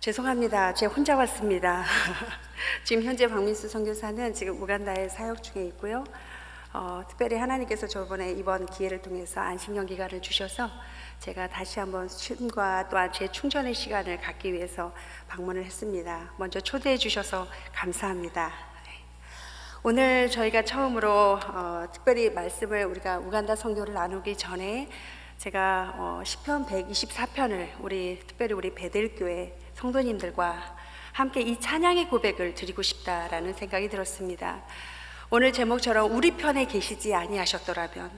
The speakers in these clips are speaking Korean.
죄송합니다. 제가 혼자 왔습니다. 지금 현재 박민수 선교사는 지금 우간다에 사역 중에 있고요. 특별히 하나님께서 저번에 이번 기회를 통해서 안식년 기간을 주셔서 제가 다시 한번 쉼과 또한 제 충전의 시간을 갖기 위해서 방문을 했습니다. 먼저 초대해 주셔서 감사합니다. 오늘 저희가 처음으로 특별히 말씀을 우리가 우간다 선교를 나누기 전에 제가 시편 124편을 특별히 우리 베들교회 성도님들과 함께 이 찬양의 고백을 드리고 싶다라는 생각이 들었습니다. 오늘 제목처럼 우리 편에 계시지 아니하셨더라면,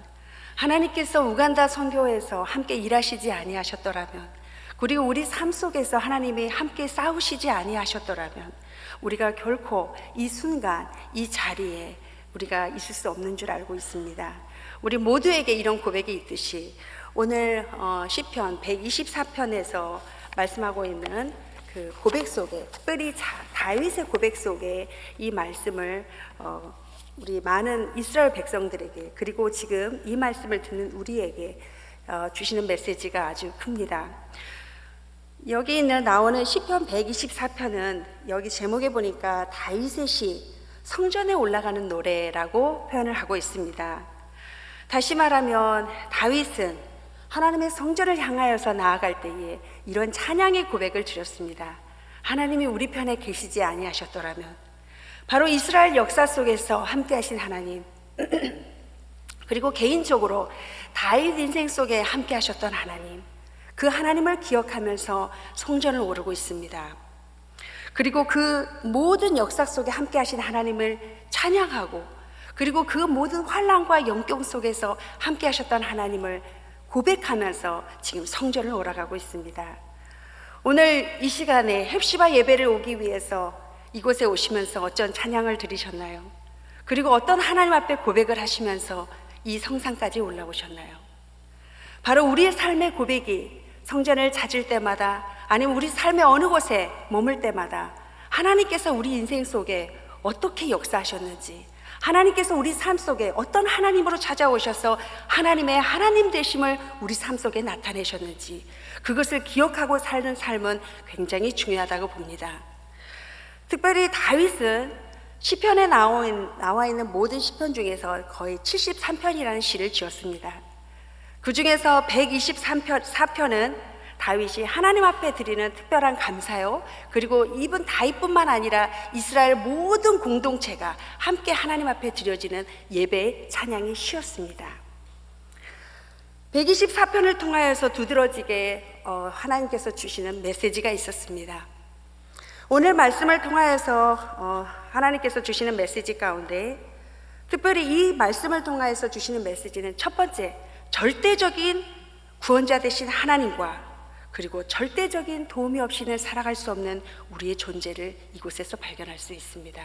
하나님께서 우간다 선교에서 함께 일하시지 아니하셨더라면, 그리고 우리 삶 속에서 하나님이 함께 싸우시지 아니하셨더라면 우리가 결코 이 순간 이 자리에 우리가 있을 수 없는 줄 알고 있습니다. 우리 모두에게 이런 고백이 있듯이 오늘 시편 124편에서 말씀하고 있는 그 고백 속에, 특별히 다윗의 고백 속에 이 말씀을 우리 많은 이스라엘 백성들에게, 그리고 지금 이 말씀을 듣는 우리에게 주시는 메시지가 아주 큽니다. 여기 나오는 시편 124편은 여기 제목에 보니까 다윗의 시, 성전에 올라가는 노래라고 표현을 하고 있습니다. 다시 말하면 다윗은 하나님의 성전을 향하여서 나아갈 때에 이런 찬양의 고백을 드렸습니다. 하나님이 우리 편에 계시지 아니하셨더라면, 바로 이스라엘 역사 속에서 함께 하신 하나님, 그리고 개인적으로 다윗 인생 속에 함께 하셨던 하나님, 그 하나님을 기억하면서 성전을 오르고 있습니다. 그리고 그 모든 역사 속에 함께 하신 하나님을 찬양하고, 그리고 그 모든 환난과 역경 속에서 함께 하셨던 하나님을 고백하면서 지금 성전을 올라가고 있습니다. 오늘 이 시간에 헵시바 예배를 오기 위해서 이곳에 오시면서 어떤 찬양을 들으셨나요? 그리고 어떤 하나님 앞에 고백을 하시면서 이 성산까지 올라오셨나요? 바로 우리의 삶의 고백이 성전을 찾을 때마다, 아니면 우리 삶의 어느 곳에 머물 때마다 하나님께서 우리 인생 속에 어떻게 역사하셨는지, 하나님께서 우리 삶 속에 어떤 하나님으로 찾아오셔서 하나님의 하나님 되심을 우리 삶 속에 나타내셨는지, 그것을 기억하고 사는 삶은 굉장히 중요하다고 봅니다. 특별히 다윗은 시편에 나와 있는 모든 시편 중에서 거의 73편이라는 시를 지었습니다. 그 중에서 124편은 다윗이 하나님 앞에 드리는 특별한 감사요, 그리고 이분 다윗뿐만 아니라 이스라엘 모든 공동체가 함께 하나님 앞에 드려지는 예배 찬양의 시였습니다. 124편을 통하여서 두드러지게 하나님께서 주시는 메시지가 있었습니다. 오늘 말씀을 통하여서 하나님께서 주시는 메시지 가운데 특별히 이 말씀을 통하여서 주시는 메시지는 첫 번째, 절대적인 구원자 되신 하나님과, 그리고 절대적인 도움이 없이는 살아갈 수 없는 우리의 존재를 이곳에서 발견할 수 있습니다.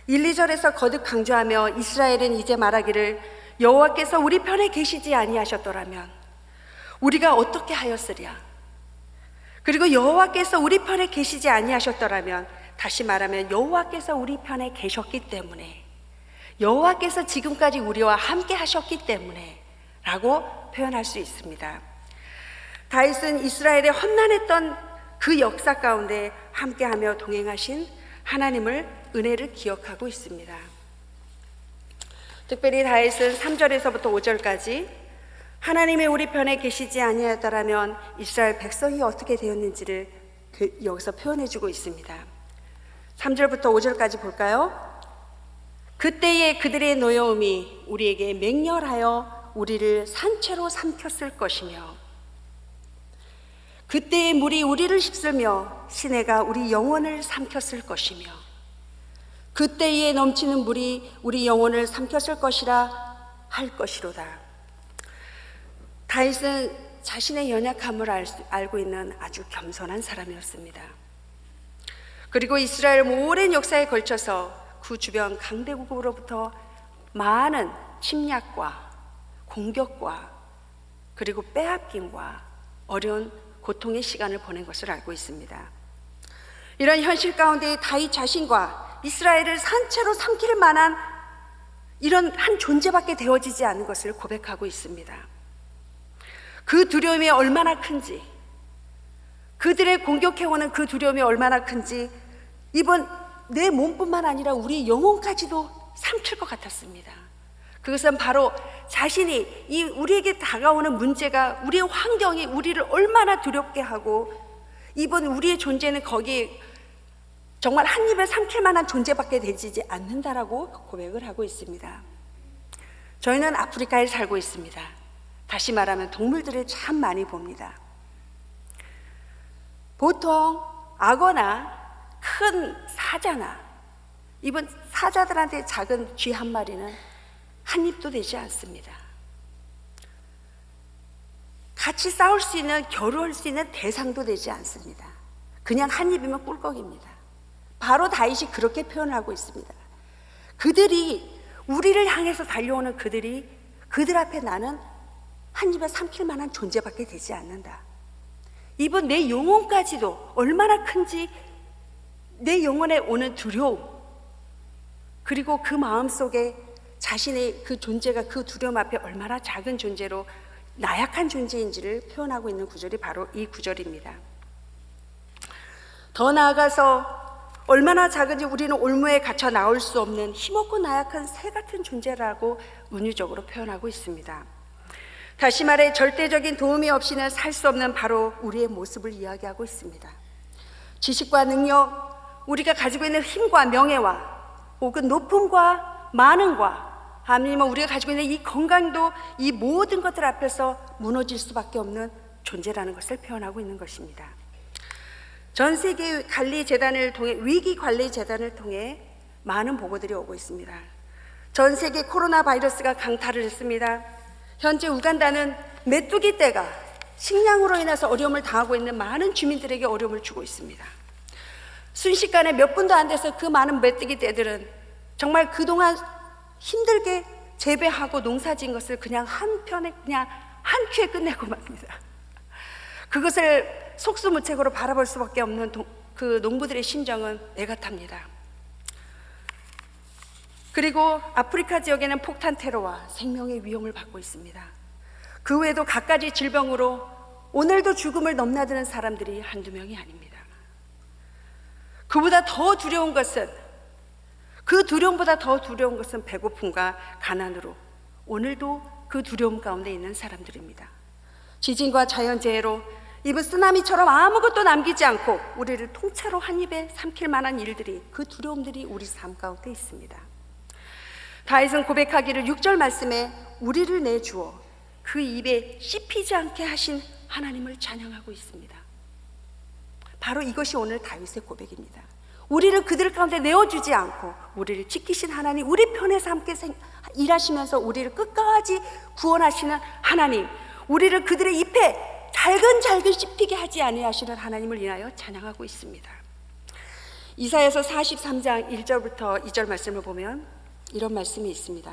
1, 2절에서 거듭 강조하며 이스라엘은 이제 말하기를 여호와께서 우리 편에 계시지 아니하셨더라면 우리가 어떻게 하였으랴. 그리고 여호와께서 우리 편에 계시지 아니하셨더라면, 다시 말하면 여호와께서 우리 편에 계셨기 때문에, 여호와께서 지금까지 우리와 함께 하셨기 때문에 라고 표현할 수 있습니다. 다윗은 이스라엘의 험난했던 그 역사 가운데 함께하며 동행하신 하나님을, 은혜를 기억하고 있습니다. 특별히 다윗은 3절에서부터 5절까지 하나님이 우리 편에 계시지 아니하더라면 이스라엘 백성이 어떻게 되었는지를 여기서 표현해주고 있습니다. 3절부터 5절까지 볼까요? 그때에 그들의 노여움이 우리에게 맹렬하여 우리를 산채로 삼켰을 것이며, 그때의 물이 우리를 휩쓸며 시내가 우리 영혼을 삼켰을 것이며, 그때에 넘치는 물이 우리 영혼을 삼켰을 것이라 할 것이로다. 다윗은 자신의 연약함을 알고 있는 아주 겸손한 사람이었습니다. 그리고 이스라엘 오랜 역사에 걸쳐서 그 주변 강대국으로부터 많은 침략과 공격과 그리고 빼앗김과 어려운 고통의 시간을 보낸 것을 알고 있습니다. 이런 현실 가운데 다윗 자신과 이스라엘을 산채로 삼킬 만한 이런 한 존재밖에 되어지지 않은 것을 고백하고 있습니다. 그 두려움이 얼마나 큰지, 그들의 공격해오는 그 두려움이 얼마나 큰지 이번 내 몸뿐만 아니라 우리 영혼까지도 삼킬 것 같았습니다. 그것은 바로 자신이 이 우리에게 다가오는 문제가, 우리의 환경이 우리를 얼마나 두렵게 하고, 이번 우리의 존재는 거기 정말 한 입에 삼킬 만한 존재밖에 되지 않는다라고 고백을 하고 있습니다. 저희는 아프리카에 살고 있습니다. 다시 말하면 동물들을 참 많이 봅니다. 보통 악어나 큰 사자나 이번 사자들한테 작은 쥐 한 마리는 한 입도 되지 않습니다. 같이 싸울 수 있는, 겨루할 수 있는 대상도 되지 않습니다. 그냥 한 입이면 꿀꺽입니다. 바로 다윗이 그렇게 표현하고 있습니다. 그들이, 우리를 향해서 달려오는 그들이, 그들 앞에 나는 한 입에 삼킬 만한 존재밖에 되지 않는다. 이번 내 영혼까지도 얼마나 큰지, 내 영혼에 오는 두려움, 그리고 그 마음속에 자신의 그 존재가 그 두려움 앞에 얼마나 작은 존재로 나약한 존재인지를 표현하고 있는 구절이 바로 이 구절입니다. 더 나아가서 얼마나 작은지 우리는 올무에 갇혀 나올 수 없는 힘없고 나약한 새 같은 존재라고 은유적으로 표현하고 있습니다. 다시 말해 절대적인 도움이 없이는 살 수 없는 바로 우리의 모습을 이야기하고 있습니다. 지식과 능력, 우리가 가지고 있는 힘과 명예와 혹은 높음과 많음과 아니면 우리가 가지고 있는 이 건강도 이 모든 것들 앞에서 무너질 수밖에 없는 존재라는 것을 표현하고 있는 것입니다. 전 세계 관리 재단을 통해, 위기 관리 재단을 통해 많은 보고들이 오고 있습니다. 전 세계 코로나 바이러스가 강타를 했습니다. 현재 우간다는 메뚜기 떼가 식량으로 인해서 어려움을 당하고 있는 많은 주민들에게 어려움을 주고 있습니다. 순식간에 몇 분도 안 돼서 그 많은 메뚜기 떼들은 정말 그동안 힘들게 재배하고 농사진 것을 그냥 한편에, 그냥 한 큐에 끝내고 맙니다. 그것을 속수무책으로 바라볼 수밖에 없는 그 농부들의 심정은 애가 탑니다. 그리고 아프리카 지역에는 폭탄 테러와 생명의 위험을 받고 있습니다. 그 외에도 갖가지 질병으로 오늘도 죽음을 넘나드는 사람들이 한두 명이 아닙니다. 그보다 더 두려운 것은, 그 두려움보다 더 두려운 것은 배고픔과 가난으로 오늘도 그 두려움 가운데 있는 사람들입니다. 지진과 자연재해로 이번 쓰나미처럼 아무것도 남기지 않고 우리를 통째로 한 입에 삼킬 만한 일들이, 그 두려움들이 우리 삶 가운데 있습니다. 다윗은 고백하기를 6절 말씀에 우리를 내주어 그 입에 씹히지 않게 하신 하나님을 찬양하고 있습니다. 바로 이것이 오늘 다윗의 고백입니다. 우리를 그들 가운데 내어주지 않고 우리를 지키신 하나님, 우리 편에서 함께 일하시면서 우리를 끝까지 구원하시는 하나님, 우리를 그들의 잎에 잘근잘근 씹히게 하지 아니하시는 하나님을 인하여 찬양하고 있습니다. 이사야서 43장 1절부터 2절 말씀을 보면 이런 말씀이 있습니다.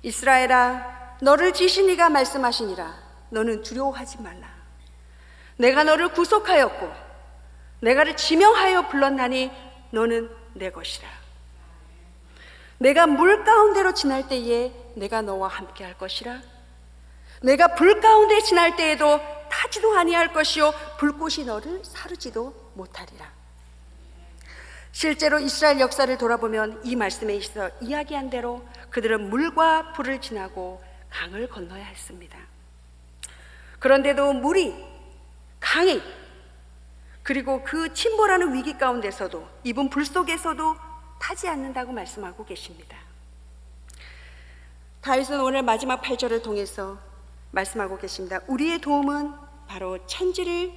이스라엘아, 너를 지신 이가 말씀하시니라. 너는 두려워하지 말라. 내가 너를 구속하였고 내가를 지명하여 불렀나니 너는 내 것이라. 내가 물 가운데로 지날 때에 내가 너와 함께 할 것이라. 내가 불 가운데 지날 때에도 타지도 아니할 것이요 불꽃이 너를 사르지도 못하리라. 실제로 이스라엘 역사를 돌아보면 이 말씀에 있어 이야기한 대로 그들은 물과 불을 지나고 강을 건너야 했습니다. 그런데도 물이, 강이, 그리고 그 침몰하는 위기 가운데서도, 이번 불 속에서도 타지 않는다고 말씀하고 계십니다. 다윗은 오늘 마지막 8절을 통해서 말씀하고 계십니다. 우리의 도움은 바로 천지를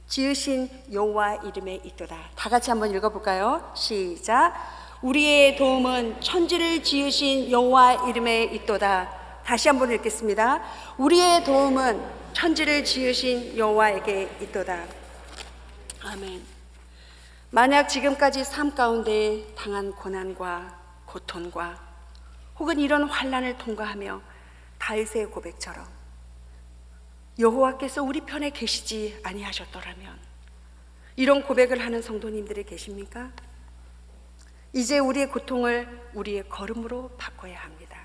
지으신 여호와 이름에 있도다. 다 같이 한번 읽어볼까요? 시작. 우리의 도움은 천지를 지으신 여호와 이름에 있도다. 다시 한번 읽겠습니다. 우리의 도움은 천지를 지으신 여호와에게 있도다. 아멘. 만약 지금까지 삶 가운데 당한 고난과 고통과 혹은 이런 환난을 통과하며 다윗의 고백처럼 여호와께서 우리 편에 계시지 아니하셨더라면, 이런 고백을 하는 성도님들이 계십니까? 이제 우리의 고통을 우리의 걸음으로 바꿔야 합니다.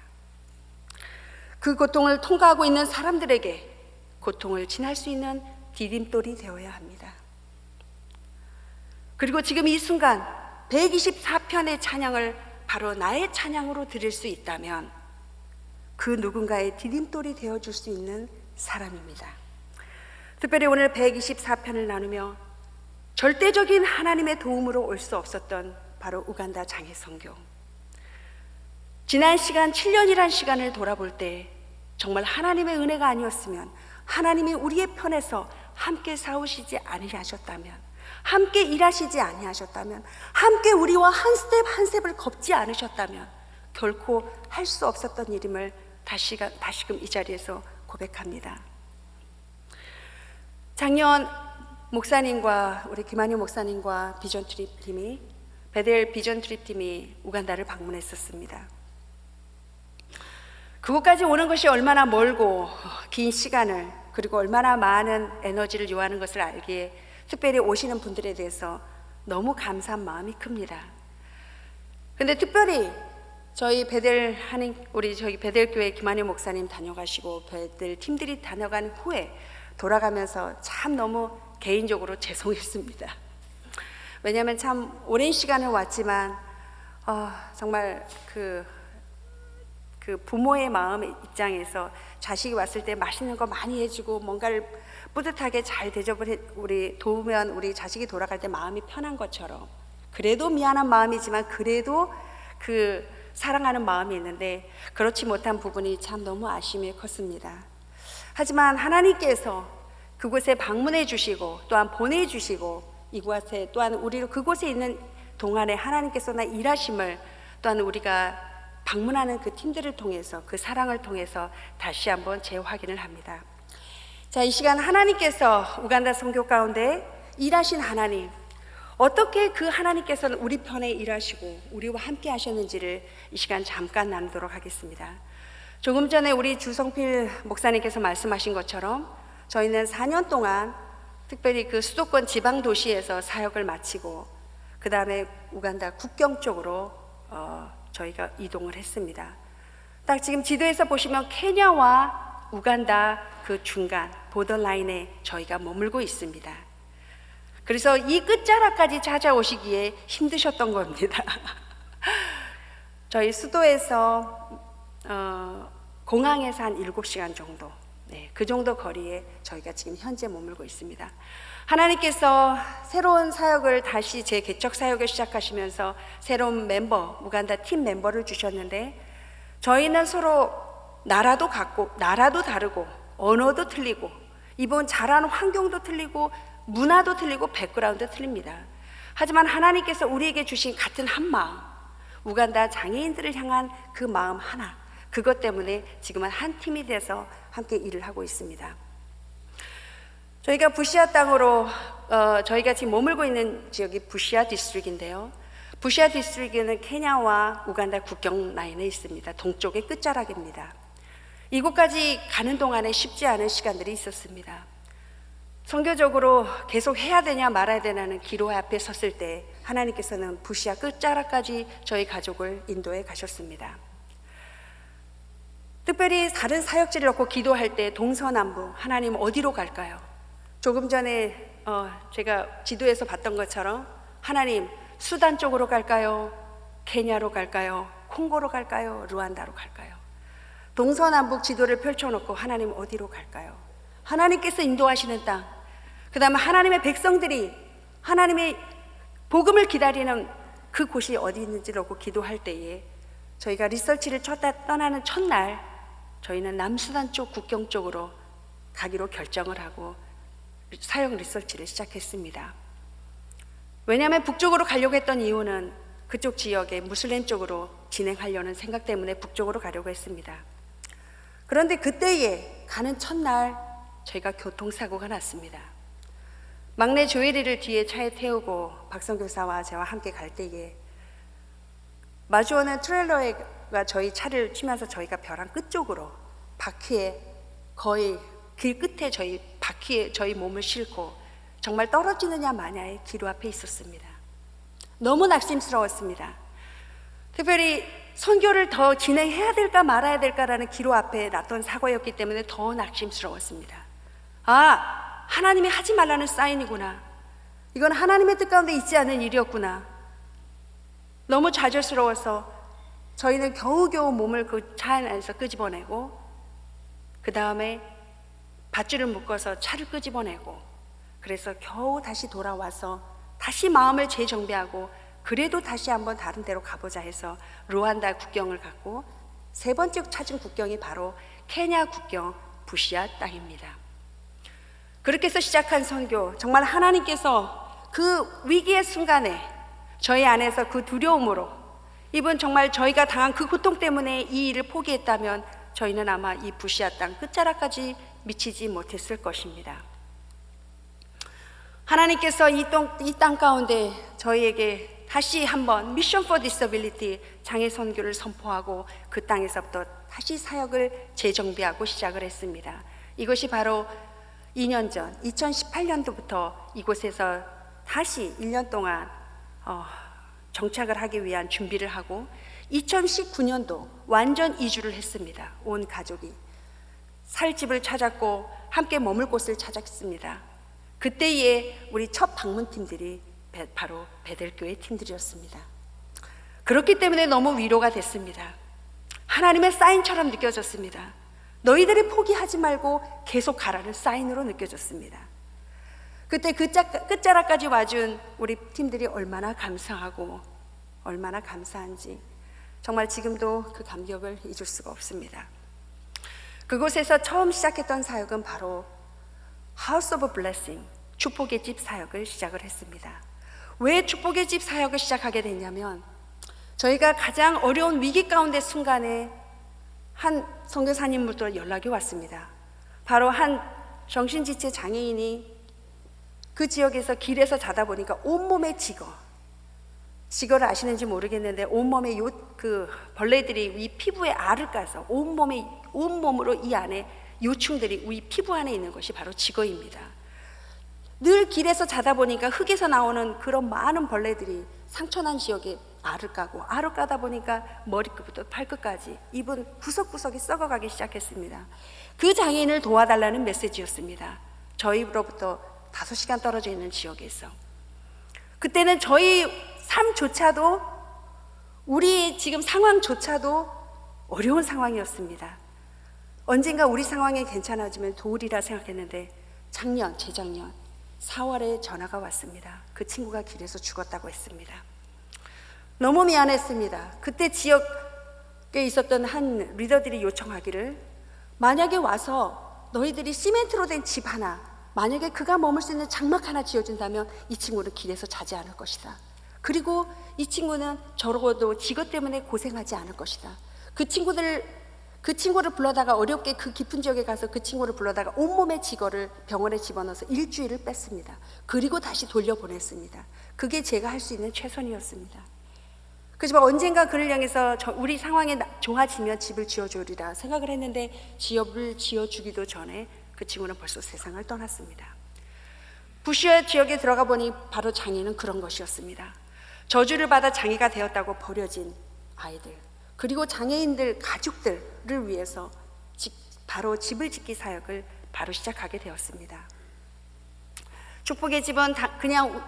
그 고통을 통과하고 있는 사람들에게 고통을 지날 수 있는 디딤돌이 되어야 합니다. 그리고 지금 이 순간 124편의 찬양을 바로 나의 찬양으로 드릴 수 있다면 그 누군가의 디딤돌이 되어줄 수 있는 사람입니다. 특별히 오늘 124편을 나누며 절대적인 하나님의 도움으로 올 수 없었던 바로 우간다 장애 선교. 지난 시간 7년이란 시간을 돌아볼 때 정말 하나님의 은혜가 아니었으면, 하나님이 우리의 편에서 함께 싸우시지 아니하셨다면, 함께 일하시지 아니하셨다면, 함께 우리와 한 스텝 한 스텝을 걷지 않으셨다면 결코 할 수 없었던 일임을 다시금 이 자리에서 고백합니다. 작년 목사님과 우리 김한효 목사님과 베델 비전 트립 팀이 우간다를 방문했었습니다. 그곳까지 오는 것이 얼마나 멀고 긴 시간을, 그리고 얼마나 많은 에너지를 요하는 것을 알기에 특별히 오시는 분들에 대해서 너무 감사한 마음이 큽니다. 근데 특별히 저희 베델교회 김한효 목사님 다녀가시고 베델 팀들이 다녀간 후에 돌아가면서 참 너무 개인적으로 죄송했습니다. 왜냐하면 참 오랜 시간을 왔지만 정말 그 부모의 마음의 입장에서 자식이 왔을 때 맛있는 거 많이 해주고 뭔가를 뿌듯하게 잘 대접을 도우면 우리 자식이 돌아갈 때 마음이 편한 것처럼, 그래도 미안한 마음이지만 그래도 그 사랑하는 마음이 있는데 그렇지 못한 부분이 참 너무 아쉬움이 컸습니다. 하지만 하나님께서 그곳에 방문해 주시고 또한 보내주시고 이곳에 또한 우리를 그곳에 있는 동안에 하나님께서나 일하심을 또한 우리가 방문하는 그 팀들을 통해서, 그 사랑을 통해서 다시 한번 재확인을 합니다. 자, 이 시간 하나님께서 우간다 선교 가운데 일하신 하나님, 어떻게 그 하나님께서는 우리 편에 일하시고 우리와 함께 하셨는지를 이 시간 잠깐 나누도록 하겠습니다. 조금 전에 우리 주성필 목사님께서 말씀하신 것처럼 저희는 4년 동안 특별히 그 수도권 지방 도시에서 사역을 마치고 그 다음에 우간다 국경 쪽으로 저희가 이동을 했습니다. 딱 지금 지도에서 보시면 케냐와 우간다 그 중간 보더라인에 저희가 머물고 있습니다. 그래서 이 끝자락까지 찾아오시기에 힘드셨던 겁니다. 저희 수도에서 공항에서 한 7시간 정도, 그 정도 거리에 저희가 지금 현재 머물고 있습니다. 하나님께서 새로운 사역을 다시 재개척 사역을 시작하시면서 새로운 멤버, 우간다 팀 멤버를 주셨는데, 저희는 서로 나라도 같고 나라도 다르고 언어도 틀리고 이번 자란 환경도 틀리고 문화도 틀리고 백그라운드 틀립니다. 하지만 하나님께서 우리에게 주신 같은 한 마음, 우간다 장애인들을 향한 그 마음 하나, 그것 때문에 지금은 한 팀이 돼서 함께 일을 하고 있습니다. 저희가 부시아 땅으로 저희가 지금 머물고 있는 지역이 부시아 디스트릭인데요. 부시아 디스트릭은 케냐와 우간다 국경 라인에 있습니다. 동쪽의 끝자락입니다. 이곳까지 가는 동안에 쉽지 않은 시간들이 있었습니다. 선교적으로 계속 해야 되냐 말아야 되냐는 기로 앞에 섰을 때 하나님께서는 부시아 끝자락까지 저희 가족을 인도해 가셨습니다. 특별히 다른 사역지를 놓고 기도할 때 동서남북 하나님 어디로 갈까요? 조금 전에 제가 지도에서 봤던 것처럼 하나님 수단 쪽으로 갈까요? 케냐로 갈까요? 콩고로 갈까요? 루안다로 갈까요? 동서남북 지도를 펼쳐놓고 하나님 어디로 갈까요? 하나님께서 인도하시는 땅, 그 다음에 하나님의 백성들이 하나님의 복음을 기다리는 그 곳이 어디 있는지 놓고 기도할 때에 저희가 리서치를 떠나는 첫날 저희는 남수단 쪽 국경 쪽으로 가기로 결정을 하고 사역 리서치를 시작했습니다. 왜냐하면 북쪽으로 가려고 했던 이유는 그쪽 지역에 무슬림 쪽으로 진행하려는 생각 때문에 북쪽으로 가려고 했습니다. 그런데 그때에 가는 첫날 저희가 교통사고가 났습니다. 막내 조혜리를 뒤에 차에 태우고 박성교사와 저와 함께 갈 때에 마주오는 트레일러가 저희 차를 치면서 저희가 벼랑 끝쪽으로 바퀴에 거의 길 끝에 저희 바퀴에 저희 몸을 싣고 정말 떨어지느냐 마냐의 기로 앞에 있었습니다. 너무 낙심스러웠습니다. 특별히 선교를 더 진행해야 될까 말아야 될까라는 기로 앞에 났던 사고였기 때문에 더 낙심스러웠습니다. 아, 하나님이 하지 말라는 사인이구나. 이건 하나님의 뜻 가운데 있지 않은 일이었구나. 너무 좌절스러워서 저희는 겨우겨우 몸을 그 차 안에서 끄집어내고, 그 다음에 밧줄을 묶어서 차를 끄집어내고, 그래서 겨우 다시 돌아와서 다시 마음을 재정비하고, 그래도 다시 한번 다른 데로 가보자 해서 루안다 국경을 갔고, 세 번째 찾은 국경이 바로 케냐 국경 부시아 땅입니다. 그렇게 해서 시작한 선교, 정말 하나님께서 그 위기의 순간에 저희 안에서 그 두려움으로, 이분 정말 저희가 당한 그 고통 때문에 이 일을 포기했다면 저희는 아마 이 부시아 땅 끝자락까지 미치지 못했을 것입니다. 하나님께서 이 땅 가운데 저희에게 다시 한번 미션 포 디서빌리티 장애 선교를 선포하고, 그 땅에서부터 다시 사역을 재정비하고 시작을 했습니다. 이것이 바로 2년 전 2018년도부터 이곳에서 다시 1년 동안 정착을 하기 위한 준비를 하고, 2019년도 완전 이주를 했습니다. 온 가족이 살 집을 찾았고 함께 머물 곳을 찾았습니다. 그때에 우리 첫 방문팀들이 바로 베델교회 팀들이었습니다. 그렇기 때문에 너무 위로가 됐습니다. 하나님의 사인처럼 느껴졌습니다. 너희들이 포기하지 말고 계속 가라는 사인으로 느껴졌습니다. 그때 그 끝자락까지 와준 우리 팀들이 얼마나 감사하고 얼마나 감사한지 정말 지금도 그 감격을 잊을 수가 없습니다. 그곳에서 처음 시작했던 사역은 바로 House of Blessing, 축복의 집 사역을 시작을 했습니다. 왜 축복의 집 사역을 시작하게 됐냐면, 저희가 가장 어려운 위기 가운데 순간에 한 선교사님부터 연락이 왔습니다. 바로 한 정신지체 장애인이 그 지역에서 길에서 자다 보니까 온몸에 지거를 아시는지 모르겠는데, 온몸에 그 벌레들이 이 피부에 알을 까서 온몸으로 이 안에 요충들이 이 피부 안에 있는 것이 바로 지거입니다. 늘 길에서 자다 보니까 흙에서 나오는 그런 많은 벌레들이 상처난 지역에 알을 까다 보니까 머리끝부터 발끝까지 입은 구석구석이 썩어가기 시작했습니다. 그 장애인을 도와달라는 메시지였습니다. 저희로부터 5시간 떨어져 있는 지역에서. 그때는 저희 삶조차도, 우리 지금 상황조차도 어려운 상황이었습니다. 언젠가 우리 상황이 괜찮아지면 도우리라 생각했는데, 재작년 4월에 전화가 왔습니다. 그 친구가 길에서 죽었다고 했습니다. 너무 미안했습니다. 그때 지역에 있었던 한 리더들이 요청하기를, 만약에 와서 너희들이 시멘트로 된 집 하나, 만약에 그가 머물 수 있는 장막 하나 지어준다면 이 친구는 길에서 자지 않을 것이다. 그리고 이 친구는 저러고도 지거 때문에 고생하지 않을 것이다. 그 친구를 불러다가, 어렵게 그 깊은 지역에 가서 그 친구를 불러다가 온몸에 지거를 병원에 집어넣어서 일주일을 뺐습니다. 그리고 다시 돌려보냈습니다. 그게 제가 할 수 있는 최선이었습니다. 그렇지만 언젠가 그를 향해서 우리 상황이 좋아지면 집을 지어주리라 생각을 했는데, 집을 지어주기도 전에 그 친구는 벌써 세상을 떠났습니다. 부시아 지역에 들어가 보니 바로 장애는 그런 것이었습니다. 저주를 받아 장애가 되었다고 버려진 아이들, 그리고 장애인들 가족들을 위해서 바로 집을 짓기 사역을 바로 시작하게 되었습니다. 축복의 집은 그냥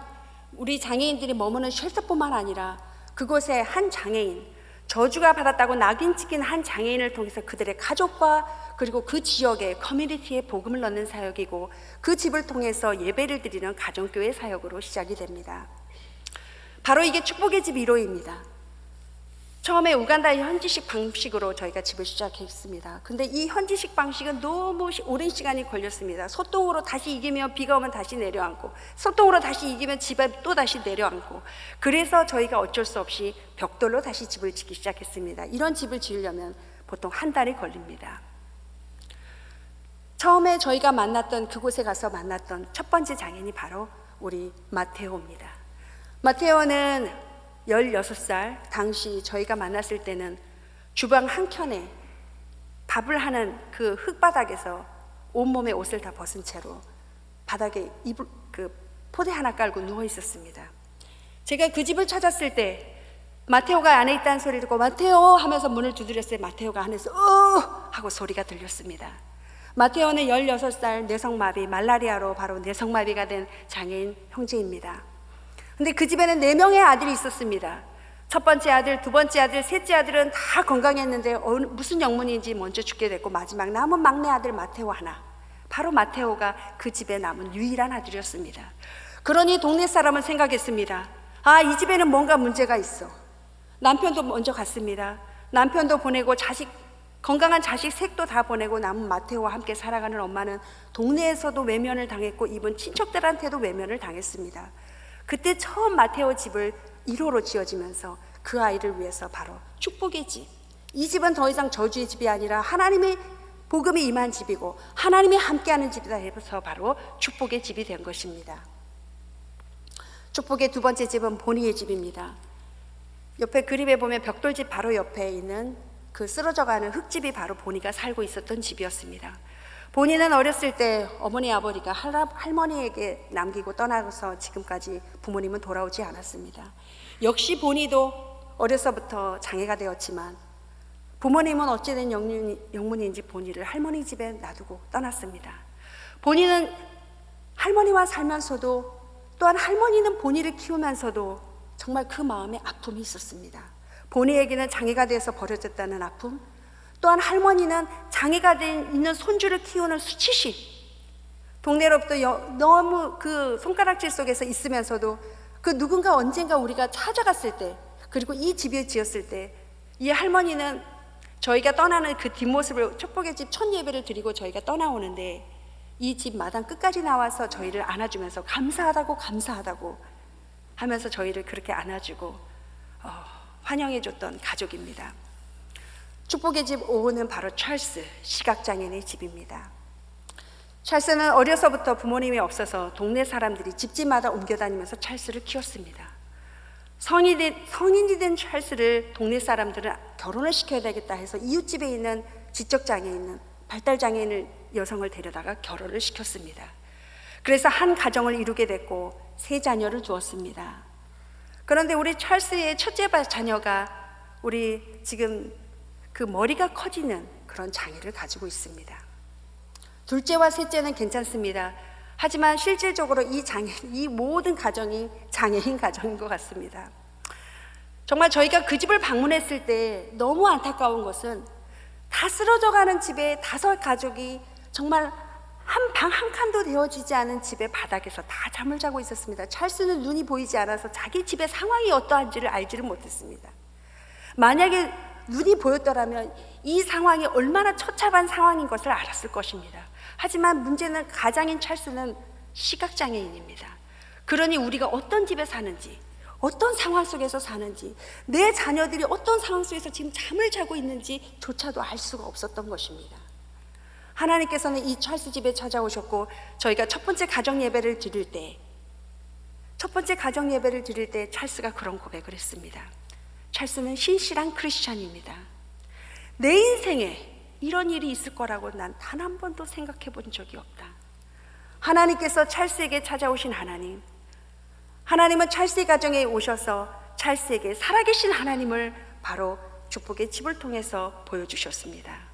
우리 장애인들이 머무는 쉘터뿐만 아니라, 그곳에 한 장애인, 저주가 받았다고 낙인 찍힌 한 장애인을 통해서 그들의 가족과 그리고 그 지역의 커뮤니티에 복음을 넣는 사역이고, 그 집을 통해서 예배를 드리는 가정교회 사역으로 시작이 됩니다. 바로 이게 축복의 집 1호입니다. 처음에 우간다의 현지식 방식으로 저희가 집을 시작했습니다. 근데 이 현지식 방식은 너무 오랜 시간이 걸렸습니다. 소똥으로 다시 이기면 비가 오면 다시 내려앉고, 소똥으로 다시 이기면 집에 또 다시 내려앉고, 그래서 저희가 어쩔 수 없이 벽돌로 다시 집을 짓기 시작했습니다. 이런 집을 지으려면 보통 한 달이 걸립니다. 처음에 저희가 그곳에 가서 만났던 첫 번째 장애인이 바로 우리 마테오입니다. 마테오는 16살, 당시 저희가 만났을 때는 주방 한켠에 밥을 하는 그 흙바닥에서 온몸에 옷을 다 벗은 채로 바닥에 포대 하나 깔고 누워 있었습니다. 제가 그 집을 찾았을 때 마테오가 안에 있다는 소리를 듣고 마테오 하면서 문을 두드렸어요. 마테오가 안에서 하고 소리가 들렸습니다. 마테오는 16살 뇌성마비, 말라리아로 바로 뇌성마비가 된 장애인 형제입니다. 근데 그 집에는 4명의 아들이 있었습니다. 첫 번째 아들, 두 번째 아들, 셋째 아들은 다 건강했는데 무슨 영문인지 먼저 죽게 됐고, 마지막 남은 막내 아들 마테오 하나, 바로 마테오가 그 집에 남은 유일한 아들이었습니다. 그러니 동네 사람은 생각했습니다. 아, 이 집에는 뭔가 문제가 있어. 남편도 먼저 갔습니다. 남편도 보내고 건강한 자식 셋도 다 보내고 남은 마테오와 함께 살아가는 엄마는 동네에서도 외면을 당했고 이번 친척들한테도 외면을 당했습니다. 그때 처음 마테오 집을 1호로 지어지면서 그 아이를 위해서 바로 축복의 집, 이 집은 더 이상 저주의 집이 아니라 하나님의 복음이 임한 집이고 하나님이 함께하는 집이다 해서 바로 축복의 집이 된 것입니다. 축복의 두 번째 집은 보니의 집입니다. 옆에 그림에 보면 벽돌집 바로 옆에 있는 그 쓰러져가는 흙집이 바로 보니가 살고 있었던 집이었습니다. 보니는 어렸을 때 어머니 아버지가 할머니에게 남기고 떠나서 지금까지 부모님은 돌아오지 않았습니다. 역시 보니도 어려서부터 장애가 되었지만 부모님은 어찌된 영문인지 보니를 할머니 집에 놔두고 떠났습니다. 보니는 할머니와 살면서도 또한 할머니는 보니를 키우면서도 정말 그 마음에 아픔이 있었습니다. 보니에게는 장애가 돼서 버려졌다는 아픔, 또한 할머니는 장애가 있는 손주를 키우는 수치심, 동네로부터 너무 그 손가락질 속에서 있으면서도 그 누군가 언젠가 우리가 찾아갔을 때, 그리고 이 집을 지었을 때 이 할머니는 저희가 떠나는 그 뒷모습을, 축복의 집 첫 예배를 드리고 저희가 떠나오는데 이 집 마당 끝까지 나와서 저희를 안아주면서 감사하다고 하면서 저희를 그렇게 안아주고 환영해줬던 가족입니다. 축복의 집 5호는 바로 찰스, 시각장애인의 집입니다. 찰스는 어려서부터 부모님이 없어서 동네 사람들이 집집마다 옮겨다니면서 찰스를 키웠습니다. 성인이 된 찰스를 동네 사람들은 결혼을 시켜야 되겠다 해서 이웃집에 있는 지적장애인, 발달장애인 여성을 데려다가 결혼을 시켰습니다. 그래서 한 가정을 이루게 됐고 3자녀를 두었습니다. 그런데 우리 찰스의 첫째 자녀가 우리 지금 그 머리가 커지는 그런 장애를 가지고 있습니다. 둘째와 셋째는 괜찮습니다. 하지만 실질적으로 이 모든 가정이 장애인 가정인 것 같습니다. 정말 저희가 그 집을 방문했을 때 너무 안타까운 것은 다 쓰러져가는 집에 5 가족이 정말 한 방 한 칸도 되어지지 않은 집의 바닥에서 다 잠을 자고 있었습니다. 찰스는 눈이 보이지 않아서 자기 집의 상황이 어떠한지를 알지를 못했습니다. 만약에 눈이 보였더라면 이 상황이 얼마나 처참한 상황인 것을 알았을 것입니다. 하지만 문제는 가장인 찰스는 시각장애인입니다. 그러니 우리가 어떤 집에 사는지, 어떤 상황 속에서 사는지, 내 자녀들이 어떤 상황 속에서 지금 잠을 자고 있는지 조차도 알 수가 없었던 것입니다. 하나님께서는 이 찰스 집에 찾아오셨고 저희가 첫 번째 가정 예배를 드릴 때 찰스가 그런 고백을 했습니다. 찰스는 신실한 크리스찬입니다. 내 인생에 이런 일이 있을 거라고 난 단 한 번도 생각해 본 적이 없다. 하나님께서 찰스에게 찾아오신 하나님은 찰스의 가정에 오셔서 찰스에게 살아계신 하나님을 바로 축복의 집을 통해서 보여주셨습니다.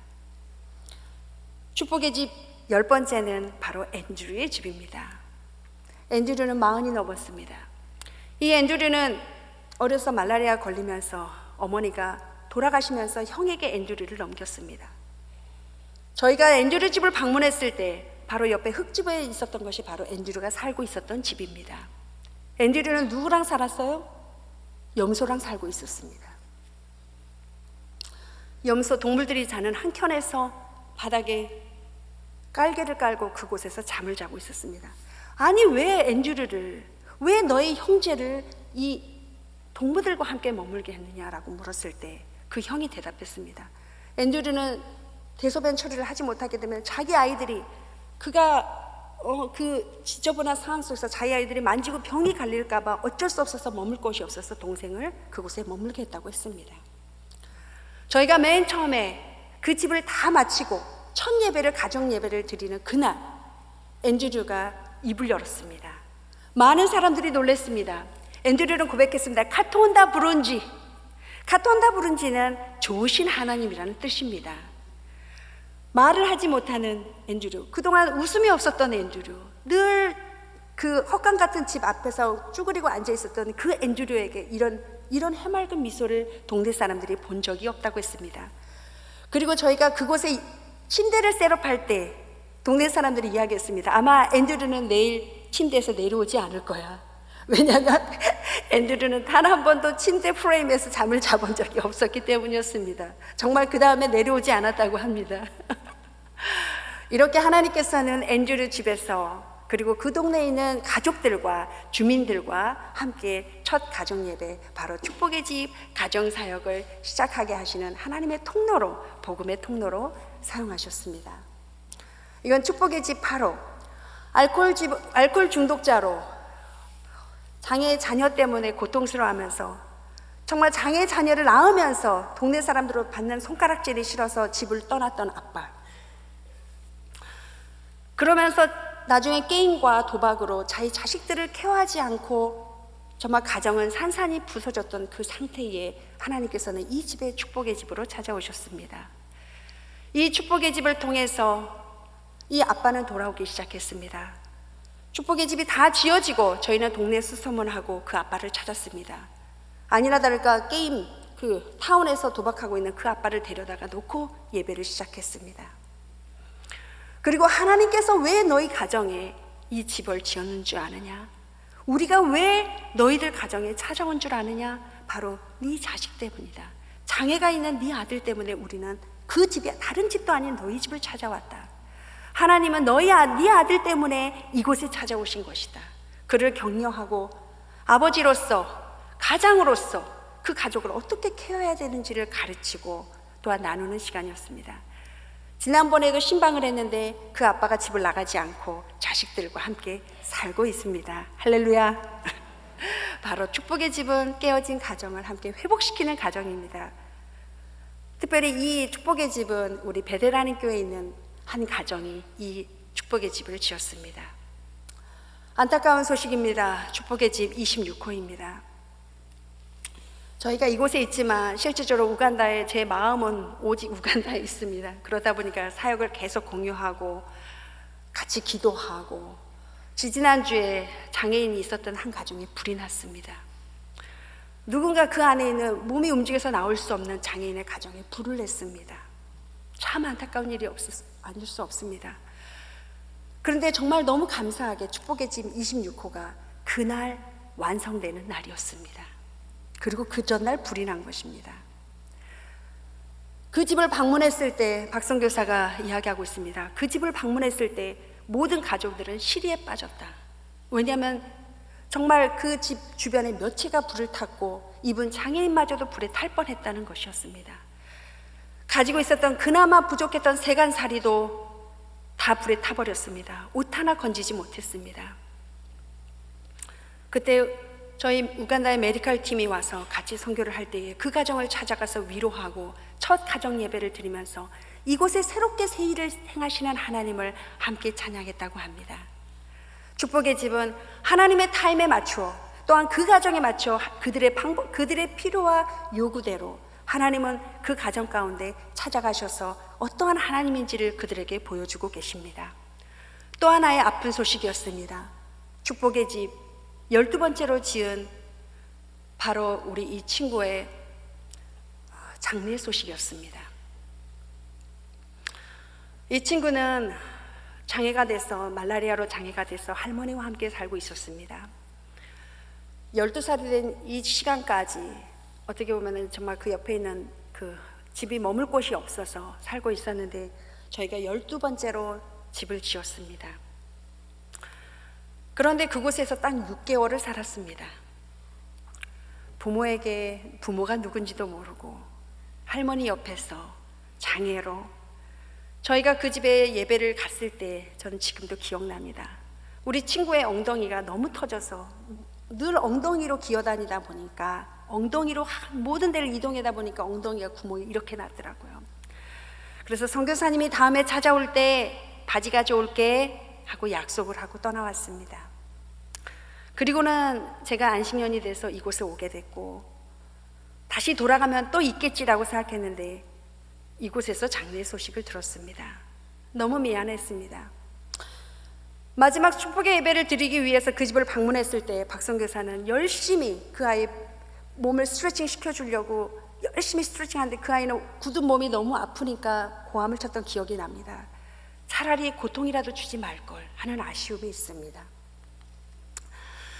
축복의 집 10번째는 바로 앤드류의 집입니다. 앤드류는 40이 넘었습니다. 이 앤드류는 어려서 말라리아 걸리면서 어머니가 돌아가시면서 형에게 앤드류를 넘겼습니다. 저희가 앤드류 집을 방문했을 때 바로 옆에 흙집에 있었던 것이 바로 앤드류가 살고 있었던 집입니다. 앤드류는 누구랑 살았어요? 염소랑 살고 있었습니다. 염소, 동물들이 자는 한켠에서 바닥에 깔개를 깔고 그곳에서 잠을 자고 있었습니다. 아니 왜 너의 형제를 이 동물들과 함께 머물게 했느냐라고 물었을 때 그 형이 대답했습니다. 앤드류는 대소변 처리를 하지 못하게 되면 자기 아이들이 그가 그 지저분한 상황 속에서 자기 아이들이 만지고 병이 갈릴까 봐 어쩔 수 없어서 머물 곳이 없어서 동생을 그곳에 머물게 했다고 했습니다. 저희가 맨 처음에 그 집을 다 마치고 첫 예배를, 가정 예배를 드리는 그날 앤드류가 입을 열었습니다. 많은 사람들이 놀랐습니다. 앤드류는 고백했습니다. 카톤다 브론지는 좋으신 하나님이라는 뜻입니다. 말을 하지 못하는 앤드류, 그동안 웃음이 없었던 앤드류, 늘 그 헛간 같은 집 앞에서 쭈그리고 앉아 있었던 그 앤드류에게 이런 해맑은 미소를 동네 사람들이 본 적이 없다고 했습니다. 그리고 저희가 그곳에 침대를 셋업할 때 동네 사람들이 이야기했습니다. 아마 앤드류는 내일 침대에서 내려오지 않을 거야. 왜냐하면 앤드류는 단 한 번도 침대 프레임에서 잠을 자본 적이 없었기 때문이었습니다. 정말 그 다음에 내려오지 않았다고 합니다. 이렇게 하나님께서는 앤드류 집에서, 그리고 그 동네에 있는 가족들과 주민들과 함께 첫 가정 예배, 바로 축복의 집 가정 사역을 시작하게 하시는 하나님의 통로로, 복음의 통로로 사용하셨습니다. 이건 축복의 집 8호, 알코올 중독자로 장애 자녀 때문에 고통스러워하면서, 정말 장애 자녀를 낳으면서 동네 사람들로 받는 손가락질이 싫어서 집을 떠났던 아빠, 그러면서 나중에 게임과 도박으로 자기 자식들을 케어하지 않고 정말 가정은 산산이 부서졌던 그 상태에 하나님께서는 이 집의 축복의 집으로 찾아오셨습니다. 이 축복의 집을 통해서 이 아빠는 돌아오기 시작했습니다. 축복의 집이 다 지어지고 저희는 동네 수소문하고 그 아빠를 찾았습니다. 아니나 다를까 게임 그 타운에서 도박하고 있는 그 아빠를 데려다가 놓고 예배를 시작했습니다. 그리고 하나님께서 왜 너희 가정에 이 집을 지었는 줄 아느냐? 우리가 왜 너희들 가정에 찾아온 줄 아느냐? 바로 네 자식 때문이다. 장애가 있는 네 아들 때문에 우리는 그 집이 다른 집도 아닌 너희 집을 찾아왔다. 하나님은 네 아들 때문에 이곳에 찾아오신 것이다. 그를 격려하고 아버지로서, 가장으로서 그 가족을 어떻게 케어해야 되는지를 가르치고 또한 나누는 시간이었습니다. 지난번에도 신방을 했는데 그 아빠가 집을 나가지 않고 자식들과 함께 살고 있습니다. 할렐루야. 바로 축복의 집은 깨어진 가정을 함께 회복시키는 가정입니다. 특별히 이 축복의 집은 우리 베델하님 교회에 있는 한 가정이 이 축복의 집을 지었습니다. 안타까운 소식입니다. 축복의 집 26호입니다. 저희가 이곳에 있지만 실질적으로 우간다에 제 마음은 오직 우간다에 있습니다. 그러다 보니까 사역을 계속 공유하고 같이 기도하고, 지지난주에 장애인이 있었던 한 가정에 불이 났습니다. 누군가 그 안에 있는 몸이 움직여서 나올 수 없는 장애인의 가정에 불을 냈습니다. 참 안타까운 일이 아닐 수 없습니다. 그런데 정말 너무 감사하게 축복의 집 26호가 그날 완성되는 날이었습니다. 그리고 그 전날 불이 난 것입니다. 그 집을 방문했을 때 박성교사가 이야기하고 있습니다. 그 집을 방문했을 때 모든 가족들은 시리에 빠졌다. 왜냐하면 정말 그 집 주변에 몇 채가 불을 탔고 이분 장애인마저도 불에 탈 뻔했다는 것이었습니다. 가지고 있었던 그나마 부족했던 세간살이도 다 불에 타버렸습니다. 옷 하나 건지지 못했습니다. 그때 저희 우간다의 메디컬 팀이 와서 같이 선교를 할 때에 그 가정을 찾아가서 위로하고 첫 가정 예배를 드리면서 이곳에 새롭게 새 일을 행하시는 하나님을 함께 찬양했다고 합니다. 축복의 집은 하나님의 타임에 맞추어, 또한 그 가정에 맞춰 그들의 필요와 요구대로 하나님은 그 가정 가운데 찾아가셔서 어떠한 하나님인지를 그들에게 보여주고 계십니다. 또 하나의 아픈 소식이었습니다. 축복의 집 12번째로 지은 바로 우리 이 친구의 장례 소식이었습니다. 이 친구는 장애가 돼서, 말라리아로 장애가 돼서 할머니와 함께 살고 있었습니다. 12살이 된 이 시간까지 어떻게 보면 정말 그 옆에 있는 그 집이 머물 곳이 없어서 살고 있었는데 저희가 12번째로 집을 지었습니다. 그런데 그곳에서 딱 6개월을 살았습니다. 부모에게 부모가 누군지도 모르고 할머니 옆에서 장애로, 저희가 그 집에 예배를 갔을 때 저는 지금도 기억납니다. 우리 친구의 엉덩이가 너무 터져서 늘 엉덩이로 기어다니다 보니까, 엉덩이로 모든 데를 이동하다 보니까 엉덩이가 구멍이 이렇게 났더라고요. 그래서 선교사님이 다음에 찾아올 때 바지 가져올게 하고 약속을 하고 떠나왔습니다. 그리고는 제가 안식년이 돼서 이곳에 오게 됐고, 다시 돌아가면 또 있겠지라고 생각했는데 이곳에서 장례 소식을 들었습니다. 너무 미안했습니다. 마지막 축복의 예배를 드리기 위해서 그 집을 방문했을 때 박선교사는 열심히 그 아이 몸을 스트레칭 시켜주려고 열심히 스트레칭하는데 그 아이는 굳은 몸이 너무 아프니까 고함을 쳤던 기억이 납니다. 차라리 고통이라도 주지 말걸 하는 아쉬움이 있습니다.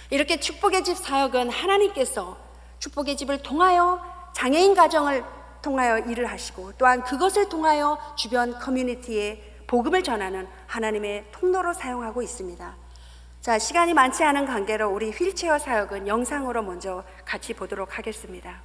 이렇게 축복의 집 사역은 하나님께서 축복의 집을 통하여 장애인 가정을 통하여 일을 하시고 또한 그것을 통하여 주변 커뮤니티에 복음을 전하는 하나님의 통로로 사용하고 있습니다. 자, 시간이 많지 않은 관계로 우리 휠체어 사역은 영상으로 먼저 같이 보도록 하겠습니다.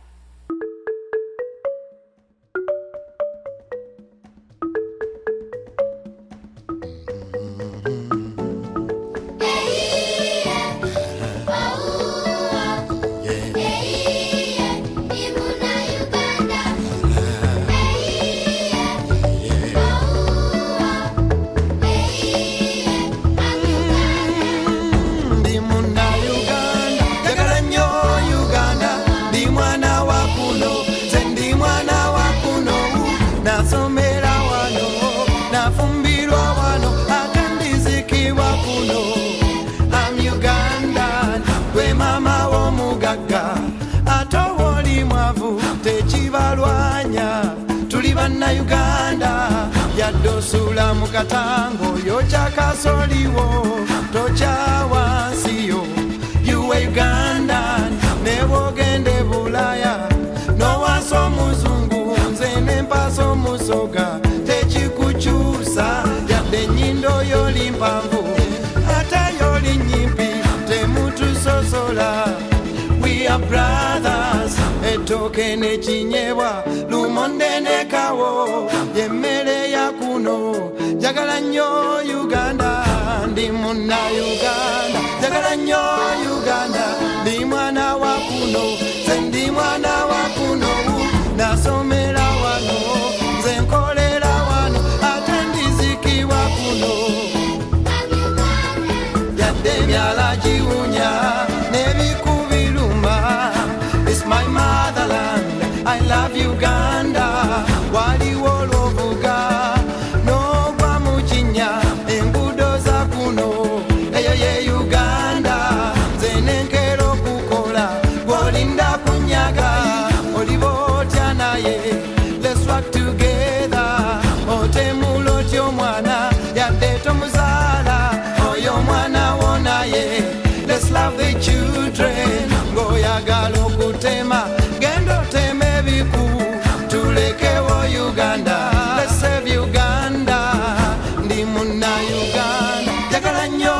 Uganda yadosula mukatango yochakasoliwo tochawansiyo yuwe Uganda nebogende bulaya nowaso muzungu nze nempaso musoga tekikukyusa yadde nyindo yoli mpanvu ate yoli nyimpi temutusosola. We are brothers, etoke ne chinyebwa lumonde ne kawo yemmere ya kuno jagala nnyo Uganda ndi munna Uganda jagala nnyo Uganda ndi mwana wa kuno nze ndi mwana wa kuno nasomera wano nze nkolera wano ate ndizikibwa kuno yadde emyala giwunya my motherland, I love Uganda. Waliwo lwovuga nogwa mukinya enguudo za kuno eyo ye Uganda. Nze nenkero okukola gwolinda kunyaga oliba otya naye. Let's work together. Otemula otya omwana yadde tomuzaala oyo omwana wo naye. Let's love the children. Ngoyagala okutema genda otema ebiku tulekewo Uganda. Let's save Uganda. Ndi munna Uganda jagala nnyo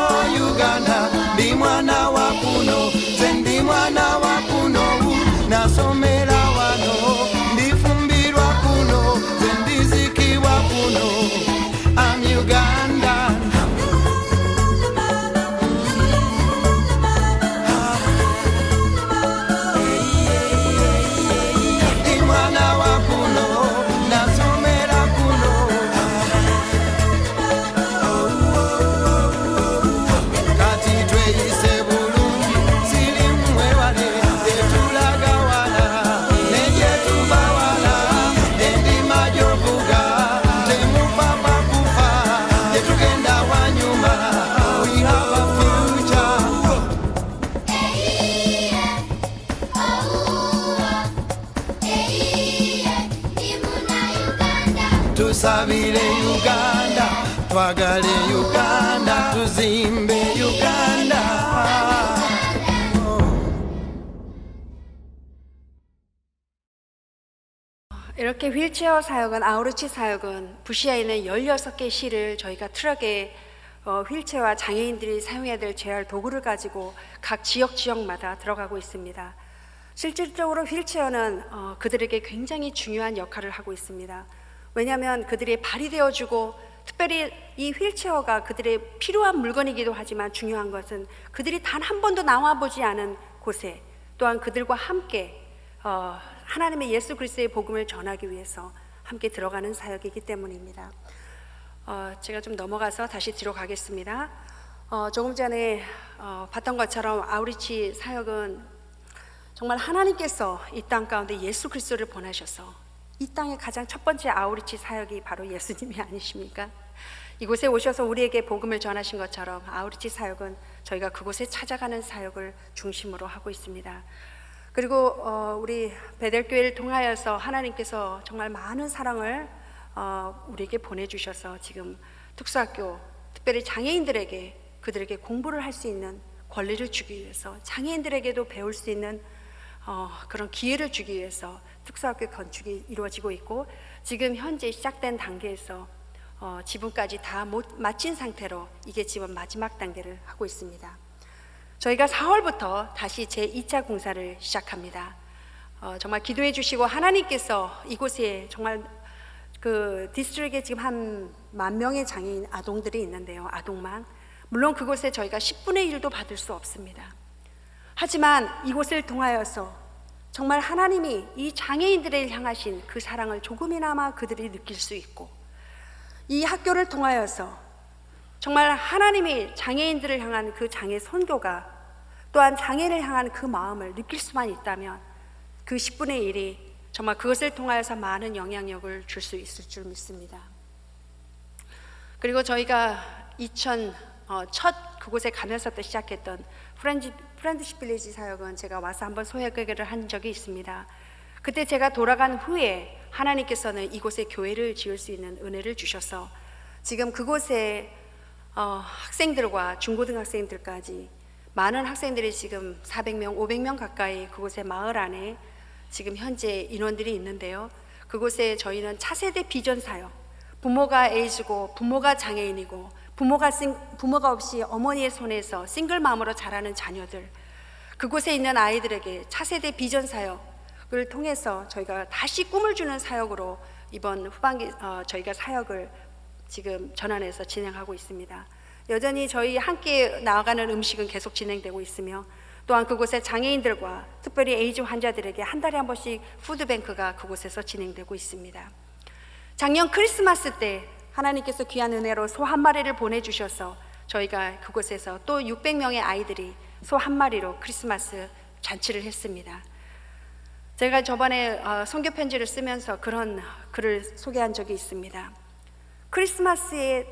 Uganda ndi mwana wa kuno nze ndi mwana wa kuno nasomera wano ndifumbirwa kuno nze ndizikibwa kuno. I'm Uganda. Tusabire Uganda, twagale Uganda, tuzimbe Uganda. 이렇게 휠체어 사역은 아우르치 사역은 부시아에 있는 16개의 시를 저희가 트럭에 휠체어와 장애인들이 사용해야 될 재활 도구를 가지고 각 지역마다 들어가고 있습니다. 실질적으로 휠체어는 그들에게 굉장히 중요한 역할을 하고 있습니다. 왜냐하면 그들의 발이 되어주고 특별히 이 휠체어가 그들의 필요한 물건이기도 하지만 중요한 것은 그들이 단 한 번도 나와보지 않은 곳에 또한 그들과 함께 하나님의 예수 그리스도의 복음을 전하기 위해서 함께 들어가는 사역이기 때문입니다. 제가 좀 넘어가서 다시 뒤로 가겠습니다. 조금 전에 봤던 것처럼 아우리치 사역은 정말 하나님께서 이 땅 가운데 예수 그리스도를 보내셔서 이 땅의 가장 첫 번째 아우리치 사역이 바로 예수님이 아니십니까? 이곳에 오셔서 우리에게 복음을 전하신 것처럼 아우리치 사역은 저희가 그곳에 찾아가는 사역을 중심으로 하고 있습니다. 그리고 우리 베델교회를 통하여서 하나님께서 정말 많은 사랑을 우리에게 보내주셔서 지금 특수학교, 특별히 장애인들에게 그들에게 공부를 할 수 있는 권리를 주기 위해서, 장애인들에게도 배울 수 있는 그런 기회를 주기 위해서 특수학교 건축이 이루어지고 있고, 지금 현재 시작된 단계에서 지붕까지 다 마친 상태로 이게 지금 마지막 단계를 하고 있습니다. 저희가 4월부터 다시 제2차 공사를 시작합니다. 정말 기도해 주시고 하나님께서 이곳에 정말 그 디스트릭에 지금 한 10,000명의 장애인 아동들이 있는데요. 아동만. 물론 그곳에 저희가 10분의 1도 받을 수 없습니다. 하지만 이곳을 통하여서 정말 하나님이 이 장애인들을 향하신 그 사랑을 조금이나마 그들이 느낄 수 있고, 이 학교를 통하여서 정말 하나님이 장애인들을 향한 그 장애 선교가, 또한 장애를 향한 그 마음을 느낄 수만 있다면 그 10분의 1이 정말 그것을 통하여서 많은 영향력을 줄 수 있을 줄 믿습니다. 그리고 저희가 첫 그곳에 가면서부터 시작했던 프렌드십 빌리지 사역은 제가 와서 한번 소개를 한 적이 있습니다. 그때 제가 돌아간 후에 하나님께서는 이곳에 교회를 지을 수 있는 은혜를 주셔서 지금 그곳에 학생들과 중고등학생들까지 많은 학생들이 지금 400명, 500명 가까이 그곳에 마을 안에 지금 현재 인원들이 있는데요. 그곳에 저희는 차세대 비전 사역, 부모가 에이즈고 부모가 장애인이고 부모가 없이 어머니의 손에서 싱글맘으로 자라는 자녀들, 그곳에 있는 아이들에게 차세대 비전 사역을 통해서 저희가 다시 꿈을 주는 사역으로 이번 후반기 저희가 사역을 지금 전환해서 진행하고 있습니다. 여전히 저희 함께 나아가는 음식은 계속 진행되고 있으며, 또한 그곳에 장애인들과 특별히 에이즈 환자들에게 한 달에 한 번씩 푸드뱅크가 그곳에서 진행되고 있습니다. 작년 크리스마스 때 하나님께서 귀한 은혜로 소 한 마리를 보내주셔서 저희가 그곳에서 또 600명의 아이들이 소 한 마리로 크리스마스 잔치를 했습니다. 제가 저번에 선교 편지를 쓰면서 그런 글을 소개한 적이 있습니다. 크리스마스에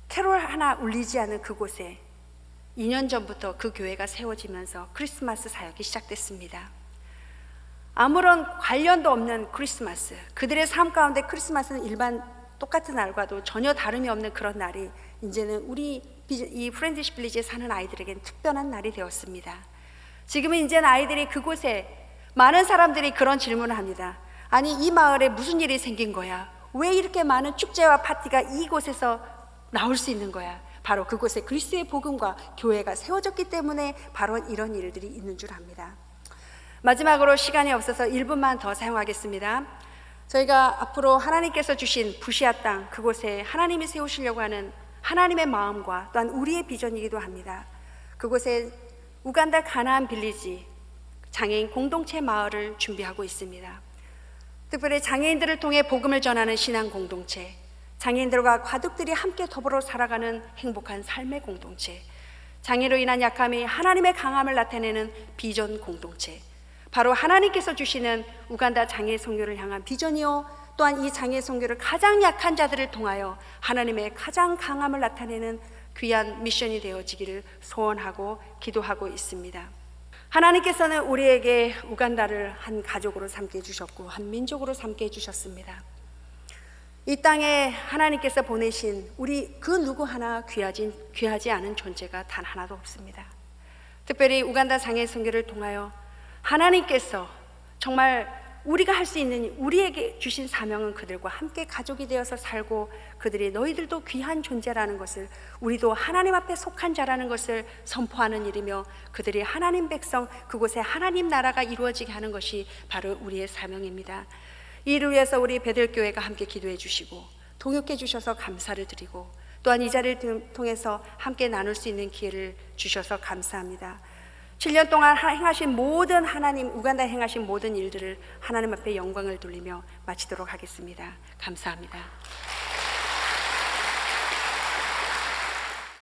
캐롤 하나 울리지 않은 그곳에 2년 전부터 그 교회가 세워지면서 크리스마스 사역이 시작됐습니다. 아무런 관련도 없는 크리스마스, 그들의 삶 가운데 크리스마스는 일반 똑같은 날과도 전혀 다름이 없는 그런 날이 이제는 우리 이 프렌드십 빌리지에 사는 아이들에게는 특별한 날이 되었습니다. 지금은 이제는 아이들이 그곳에 많은 사람들이 그런 질문을 합니다. 아니, 이 마을에 무슨 일이 생긴 거야? 왜 이렇게 많은 축제와 파티가 이곳에서 나올 수 있는 거야? 바로 그곳에 그리스도의 복음과 교회가 세워졌기 때문에 바로 이런 일들이 있는 줄 압니다. 마지막으로 시간이 없어서 1분만 더 사용하겠습니다. 저희가 앞으로 하나님께서 주신 부시아 땅, 그곳에 하나님이 세우시려고 하는 하나님의 마음과 또한 우리의 비전이기도 합니다. 그곳에 우간다 가나안 빌리지 장애인 공동체 마을을 준비하고 있습니다. 특별히 장애인들을 통해 복음을 전하는 신앙 공동체, 장애인들과 과득들이 함께 더불어 살아가는 행복한 삶의 공동체, 장애로 인한 약함이 하나님의 강함을 나타내는 비전 공동체, 바로 하나님께서 주시는 우간다 장애 선교를 향한 비전이요, 또한 이 장애 선교를 가장 약한 자들을 통하여 하나님의 가장 강함을 나타내는 귀한 미션이 되어지기를 소원하고 기도하고 있습니다. 하나님께서는 우리에게 우간다를 한 가족으로 삼게 해주셨고 한 민족으로 삼게 해주셨습니다. 이 땅에 하나님께서 보내신 우리 그 누구 하나 귀하지 않은 존재가 단 하나도 없습니다. 특별히 우간다 장애 선교를 통하여 하나님께서 정말 우리가 할 수 있는, 우리에게 주신 사명은 그들과 함께 가족이 되어서 살고 그들이 너희들도 귀한 존재라는 것을, 우리도 하나님 앞에 속한 자라는 것을 선포하는 일이며 그들이 하나님 백성, 그곳에 하나님 나라가 이루어지게 하는 것이 바로 우리의 사명입니다. 이를 위해서 우리 베들교회가 함께 기도해 주시고 동역해 주셔서 감사를 드리고, 또한 이 자리를 통해서 함께 나눌 수 있는 기회를 주셔서 감사합니다. 7년 동안 행하신 모든 하나님, 우간다에 행하신 모든 일들을 하나님 앞에 영광을 돌리며 마치도록 하겠습니다. 감사합니다.